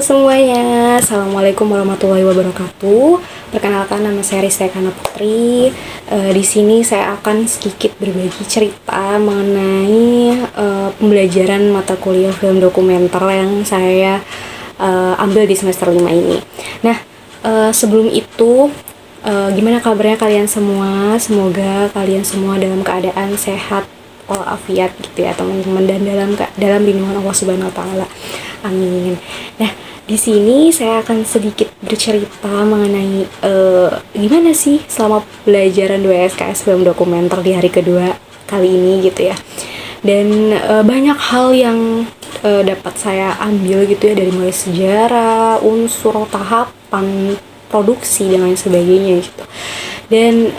semuanya, Assalamualaikum warahmatullahi wabarakatuh. Perkenalkan, nama saya Rizka Putri. Di sini saya akan sedikit berbagi cerita mengenai pembelajaran mata kuliah film dokumenter yang saya ambil di semester 5 ini. Nah, sebelum itu, gimana kabarnya kalian semua? Semoga kalian semua dalam keadaan sehat walafiat gitu ya teman-teman, dan dalam lindungan Allah Subhanahu wa taala. Amin. Nah, di sini saya akan sedikit bercerita mengenai gimana sih selama pelajaran 2 SKS film dokumenter di hari kedua kali ini gitu ya. Dan banyak hal yang dapat saya ambil gitu ya, dari mulai sejarah, unsur, tahapan, produksi dan lain sebagainya gitu. Dan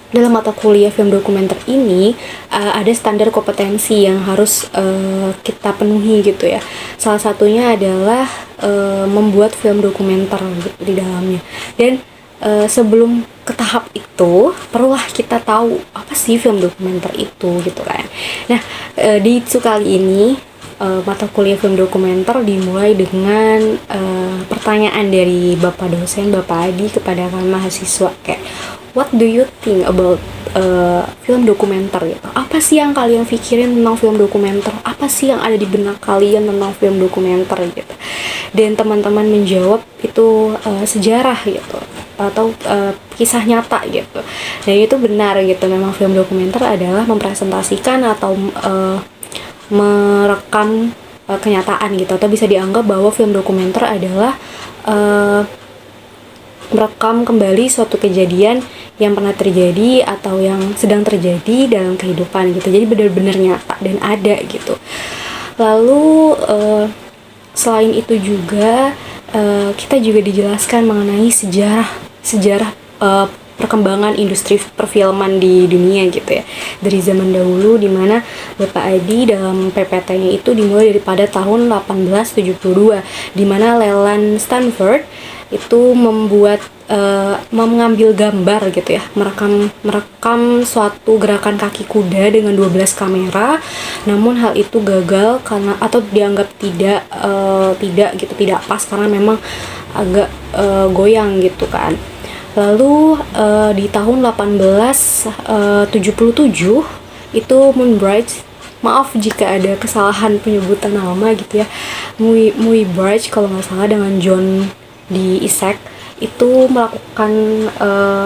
dalam mata kuliah film dokumenter ini ada standar kompetensi yang harus kita penuhi gitu ya. Salah satunya adalah membuat film dokumenter di dalamnya. Dan sebelum ke tahap itu, perlulah kita tahu apa sih film dokumenter itu gitu kan. Nah, di kali ini mata kuliah film dokumenter dimulai dengan pertanyaan dari Bapak dosen, Bapak Adi, kepada kami mahasiswa kayak, what do you think about film dokumenter gitu? Apa sih yang kalian pikirin tentang film dokumenter? Apa sih yang ada di benak kalian tentang film dokumenter gitu? Dan teman-teman menjawab itu sejarah gitu, atau kisah nyata gitu. Dan itu benar gitu, memang film dokumenter adalah mempresentasikan atau merekam kenyataan gitu, atau bisa dianggap bahwa film dokumenter adalah merekam kembali suatu kejadian yang pernah terjadi atau yang sedang terjadi dalam kehidupan gitu. Jadi benar-benar nyata dan ada gitu. Lalu selain itu juga kita juga dijelaskan mengenai sejarah perkembangan industri perfilman di dunia gitu ya, dari zaman dahulu, di mana Bapak Adi dalam PPT-nya itu dimulai daripada tahun 1872, di mana Leland Stanford itu mengambil gambar gitu ya, merekam suatu gerakan kaki kuda dengan 12 kamera. Namun hal itu gagal karena, atau dianggap tidak pas karena memang agak goyang gitu kan. Lalu di tahun 1877 itu Muybridge, maaf jika ada kesalahan penyebutan nama gitu ya, Muybridge kalau nggak salah, dengan John D. Isaac itu melakukan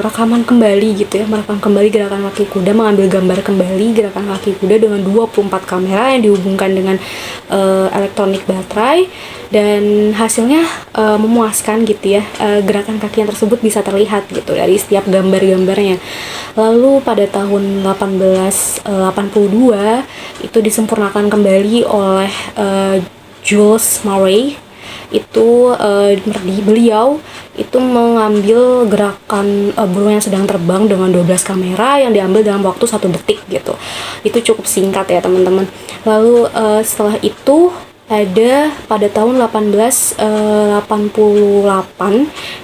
rekaman kembali gitu ya, merekam kembali gerakan kaki kuda, mengambil gambar kembali gerakan kaki kuda dengan 24 kamera yang dihubungkan dengan elektronik baterai, dan hasilnya memuaskan gitu ya. Gerakan kaki yang tersebut bisa terlihat gitu dari setiap gambar-gambarnya. Lalu pada tahun 1882 itu disempurnakan kembali oleh Jules Murray. Itu beliau itu mengambil gerakan burung yang sedang terbang dengan 12 kamera yang diambil dalam waktu 1 detik gitu. Itu cukup singkat ya teman-teman. Lalu setelah itu ada pada tahun 1888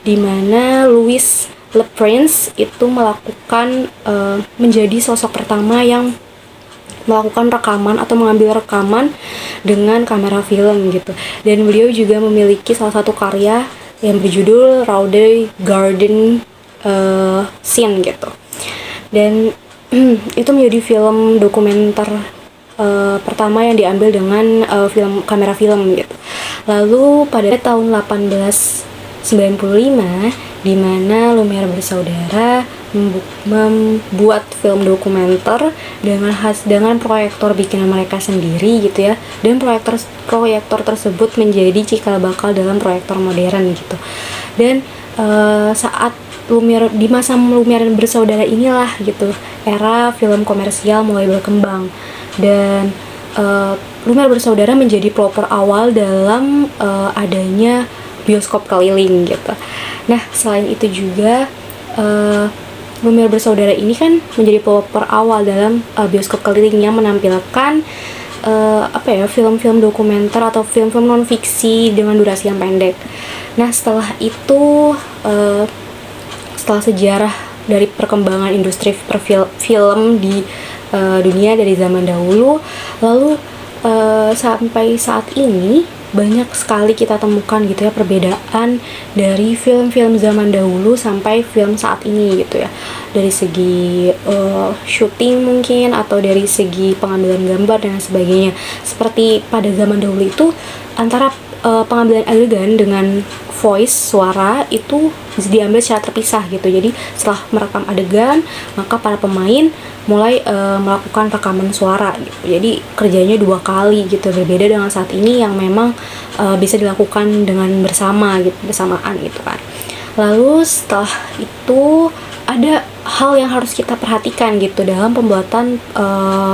di mana Louis Le Prince itu melakukan menjadi sosok pertama yang melakukan rekaman atau mengambil rekaman dengan kamera film gitu. Dan beliau juga memiliki salah satu karya yang berjudul Rowdy Garden Scene gitu. Dan itu menjadi film dokumenter pertama yang diambil dengan kamera film gitu. Lalu pada tahun 1895 di mana Lumiere bersaudara membuat film dokumenter dengan proyektor bikinan mereka sendiri gitu ya, dan proyektor tersebut menjadi cikal bakal dalam proyektor modern gitu. Dan saat di masa Lumiere bersaudara inilah gitu, era film komersial mulai berkembang, dan Lumiere bersaudara menjadi pelopor awal dalam adanya bioskop keliling gitu. Nah, selain itu juga Lumiere bersaudara ini kan menjadi pelopor awal dalam bioskop keliling yang menampilkan film-film dokumenter atau film-film non fiksi dengan durasi yang pendek. Nah, setelah itu setelah sejarah dari perkembangan industri perfilm di dunia dari zaman dahulu, lalu sampai saat ini banyak sekali kita temukan gitu ya perbedaan dari film-film zaman dahulu sampai film saat ini gitu ya, dari segi syuting mungkin, atau dari segi pengambilan gambar dan sebagainya. Seperti pada zaman dahulu itu antara pengambilan adegan dengan voice, suara itu diambil secara terpisah gitu. Jadi setelah merekam adegan, maka para pemain mulai melakukan rekaman suara gitu. Jadi kerjanya 2 kali gitu, berbeda dengan saat ini yang memang bisa dilakukan dengan bersamaan gitu kan. Lalu setelah itu ada hal yang harus kita perhatikan gitu dalam pembuatan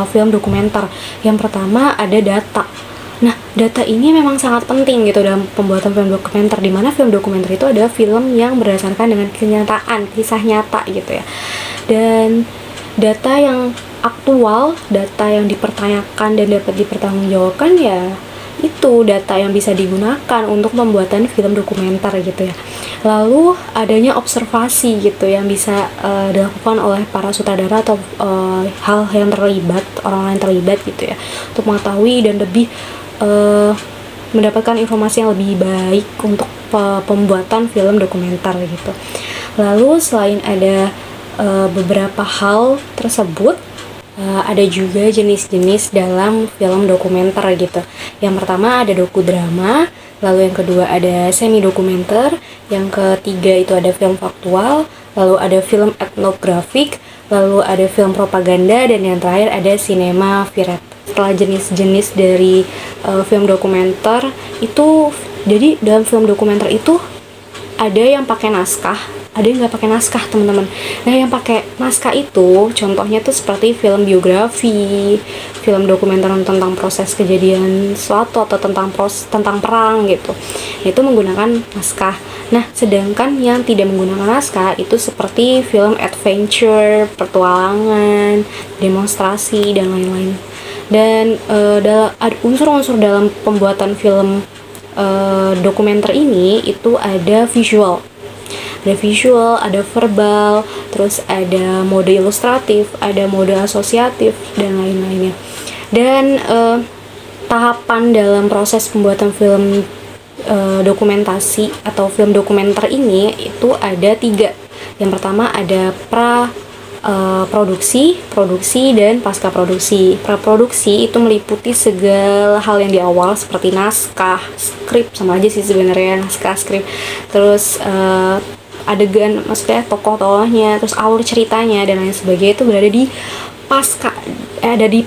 film dokumenter. Yang pertama ada data. Nah, data ini memang sangat penting gitu dalam pembuatan film dokumenter, di mana film dokumenter itu adalah film yang berdasarkan dengan kenyataan, kisah nyata gitu ya. Dan data yang aktual, data yang dipertanyakan dan dapat dipertanggungjawabkan ya itu data yang bisa digunakan untuk pembuatan film dokumenter gitu ya. Lalu adanya observasi gitu yang bisa dilakukan oleh para sutradara atau hal yang terlibat, orang-orang yang terlibat gitu ya, untuk mengetahui dan lebih mendapatkan informasi yang lebih baik untuk pembuatan film dokumenter gitu. Lalu selain ada beberapa hal tersebut, ada juga jenis-jenis dalam film dokumenter gitu. Yang pertama ada dokudrama, lalu yang kedua ada semi dokumenter, yang ketiga itu ada film faktual, lalu ada film etnografik, lalu ada film propaganda, dan yang terakhir ada sinema viret. Setelah jenis-jenis dari film dokumenter itu, jadi dalam film dokumenter itu ada yang pakai naskah, ada yang nggak pakai naskah teman-teman. Nah, yang pakai naskah itu contohnya tuh seperti film biografi, film dokumenter tentang proses kejadian suatu atau tentang perang gitu, itu menggunakan naskah. Nah, sedangkan yang tidak menggunakan naskah itu seperti film adventure, petualangan, demonstrasi, dan lain-lain. Dan ada unsur-unsur dalam pembuatan film dokumenter ini itu ada visual, ada verbal, terus ada mode ilustratif, ada mode asosiatif, dan lain-lainnya. Dan tahapan dalam proses pembuatan film dokumentasi atau film dokumenter ini itu ada 3. Yang pertama ada produksi, dan pasca produksi. Praproduksi itu meliputi segala hal yang di awal seperti naskah, skrip, sama aja sih sebenarnya naskah, skrip, terus adegan, maksudnya tokoh-tokohnya, terus alur ceritanya dan lain sebagainya itu berada di ada di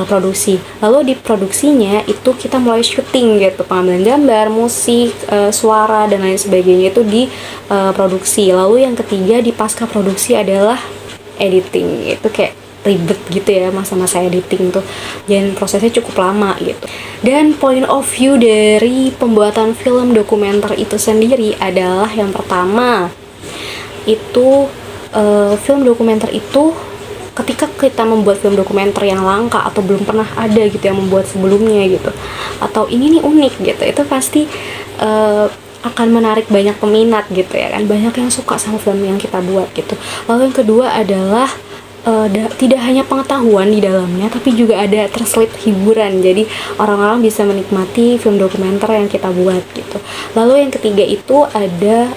produksi. Lalu di produksinya itu kita mulai syuting gitu, pengambilan gambar, musik, suara, dan lain sebagainya itu di produksi. Lalu yang ketiga di pasca produksi adalah editing. Itu kayak ribet gitu ya masa-masa editing tuh, dan prosesnya cukup lama gitu. Dan point of view dari pembuatan film dokumenter itu sendiri adalah, yang pertama itu film dokumenter itu ketika kita membuat film dokumenter yang langka atau belum pernah ada gitu yang membuat sebelumnya gitu, atau ini nih unik gitu, itu pasti akan menarik banyak peminat gitu ya kan, banyak yang suka sama film yang kita buat gitu. Lalu yang kedua adalah tidak hanya pengetahuan di dalamnya, tapi juga ada terselip hiburan, jadi orang-orang bisa menikmati film dokumenter yang kita buat gitu. Lalu yang ketiga itu ada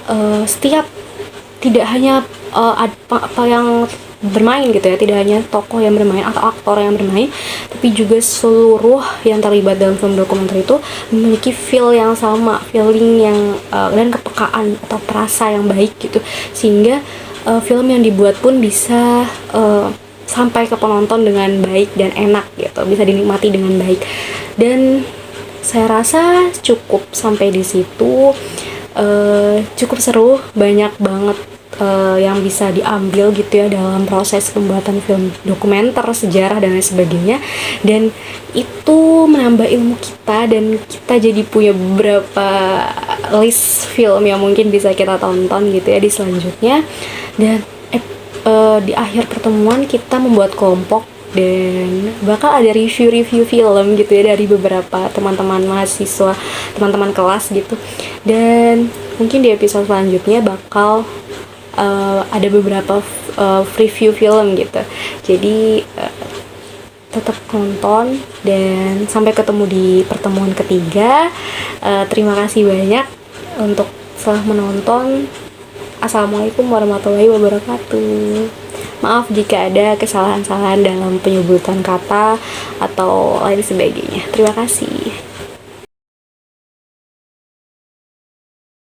tidak hanya apa yang bermain gitu ya, tidak hanya tokoh yang bermain atau aktor yang bermain, tapi juga seluruh yang terlibat dalam film dokumenter itu memiliki feeling yang dan kepekaan atau perasa yang baik gitu, sehingga film yang dibuat pun bisa sampai ke penonton dengan baik dan enak gitu, bisa dinikmati dengan baik. Dan saya rasa cukup sampai di situ. Cukup seru, banyak banget yang bisa diambil gitu ya dalam proses pembuatan film dokumenter, sejarah, dan lain sebagainya. Dan itu menambah ilmu kita, dan kita jadi punya beberapa list film yang mungkin bisa kita tonton gitu ya di selanjutnya. Dan di akhir pertemuan kita membuat kelompok, dan bakal ada review film gitu ya dari beberapa teman-teman mahasiswa, teman-teman kelas gitu. Dan mungkin di episode selanjutnya bakal ada beberapa review film gitu. Jadi tetap nonton dan sampai ketemu di pertemuan ketiga. Terima kasih banyak untuk setelah menonton. Assalamualaikum warahmatullahi wabarakatuh. Maaf jika ada kesalahan-kesalahan dalam penyebutan kata atau lain sebagainya. Terima kasih.